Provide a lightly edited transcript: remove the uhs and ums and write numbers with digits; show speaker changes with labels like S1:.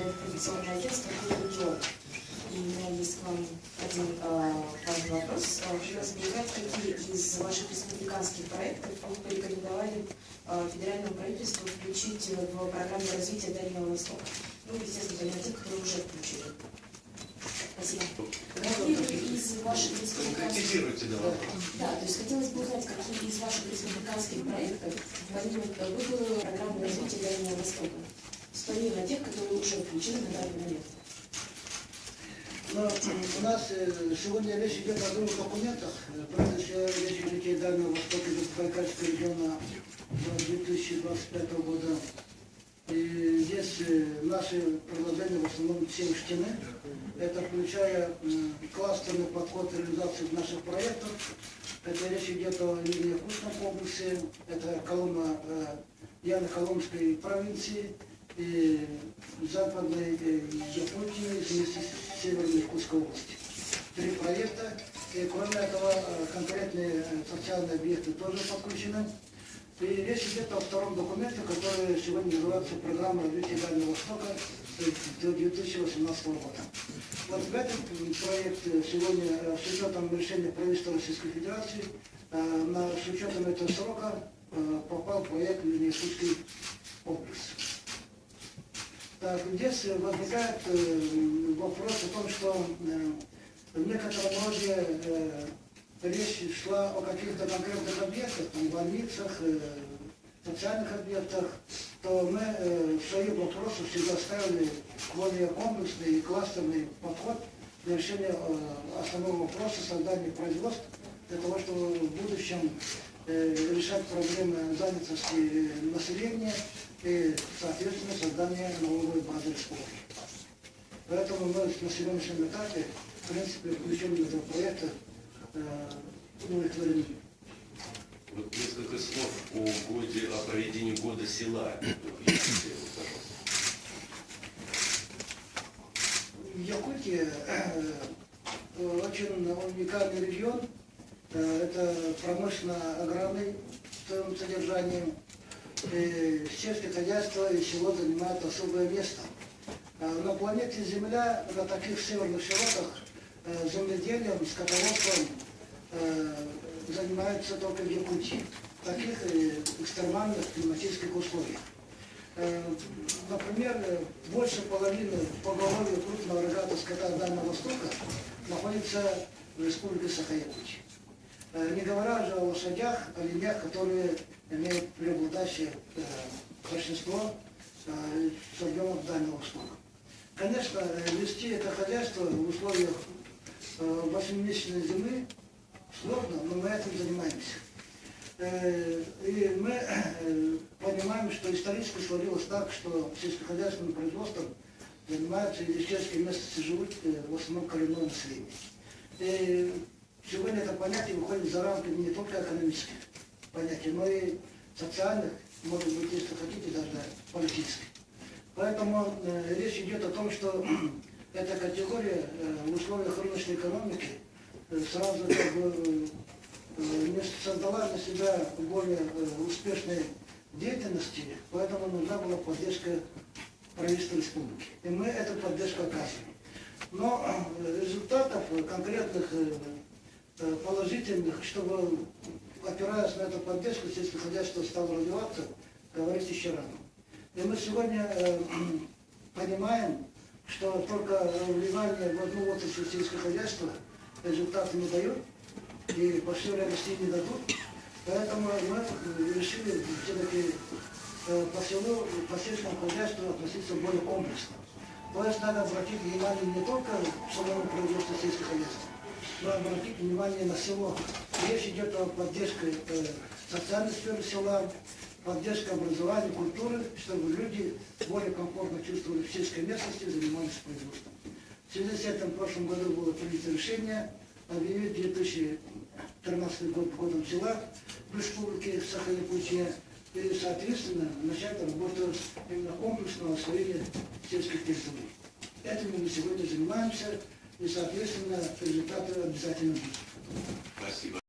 S1: информационное агентство «Регион». И у меня есть к вам один важный вопрос. Хотелось бы узнать, какие из ваших республиканских проектов вы порекомендовали федеральному правительству включить в программу развития Дальнего Востока? Ну, естественно, помимо тех, которые уже включили. Спасибо. Какие из ваших республиканских... Да, то есть хотелось бы узнать, какие из ваших республиканских проектов помимо выбрали программу развития Дальнего Востока, помимо тех, которые уже включены на данный момент.
S2: Но у нас сегодня речь идет о двух документах. Прежде всего, речь идет о Дальнего Востока и Забайкальского региона до 2025 года. И здесь наши предложения в основном все учтены. Это включая кластерный подход к реализации наших проектов. Это речь идет о Южно-Якутском комплексе, это Коломна, Яно-Коломской провинции, и Западной Якутии, вместе с Северной Якутской области. 3 проекта. И кроме этого, конкретные социальные объекты тоже подключены. И речь идет о втором документе, который сегодня называется «Программа развития Дальнего Востока» до 2018 года. Вот в этот проект сегодня с учетом решения правительства Российской Федерации, с учетом этого срока попал проект Южно-Якутский комплекс. Так, здесь возникает вопрос о том, что в некотором роде речь шла о каких-то конкретных объектах, там, больницах, социальных объектах, то мы в своих вопросах всегда ставили более комплексный и кластерный подход для решения основного вопроса создания производств, для того, чтобы в будущем решать проблемы занятости населения и, соответственно, создания налоговой базы республики. Поэтому мы на сегодняшнем этапе, в принципе, включением этого проекта удовлетворены.
S3: Вот несколько слов о проведении года села.
S2: Якутия очень уникальный регион. Это промышленно-аграрный в своем содержании. Сельское хозяйство и село занимают особое место. На планете Земля, на таких северных широтах, земледелием, скотоводством занимаются только в Якутии, в таких экстремальных климатических условиях. Например, больше половины поголовья крупного рогатого скота Дальнего Востока находится в республике Саха-Якутия. Не говоря уже о лошадях, оленях, которые имеют преобладающее большинство с регионов Дальнего Востока. Конечно, вести это хозяйство в условиях 8-месячной зимы сложно, но мы этим занимаемся. И мы понимаем, что исторически сложилось так, что сельскохозяйственным производством занимаются и здесь сельские местности живут в основном коренное население. И сегодня это понятие выходит за рамки не только экономических понятий, но и социальных, может быть, если хотите, даже политических. Поэтому речь идет о том, что эта категория в условиях рыночной экономики сразу как бы не создала для себя более успешной деятельности, поэтому нужна была поддержка правительства республики. И мы эту поддержку оказываем. Но результатов конкретных положительных, чтобы, опираясь на эту поддержку, сельское хозяйство стало развиваться, говорить еще рано. И мы сегодня понимаем, что только вливание в одну отрасль сельского хозяйства результаты не дают, и по всей России не дадут. Поэтому мы решили все-таки по сельскому хозяйству относиться более комплексно. То есть надо обратить внимание не только в самому производству сельского хозяйства, но обратить внимание на село. Речь идет о поддержке социальной сферы села, поддержка образования, культуры, чтобы люди более комфортно чувствовали в сельской местности и занимались производством. В связи с этим в прошлом году было принято решение объявить 2013 год годом села в республике Саха-Якутия и, соответственно, начать работу именно комплексного освоения сельских территорий. Этим мы сегодня занимаемся, и, соответственно, результаты обязательно будут.
S3: Спасибо.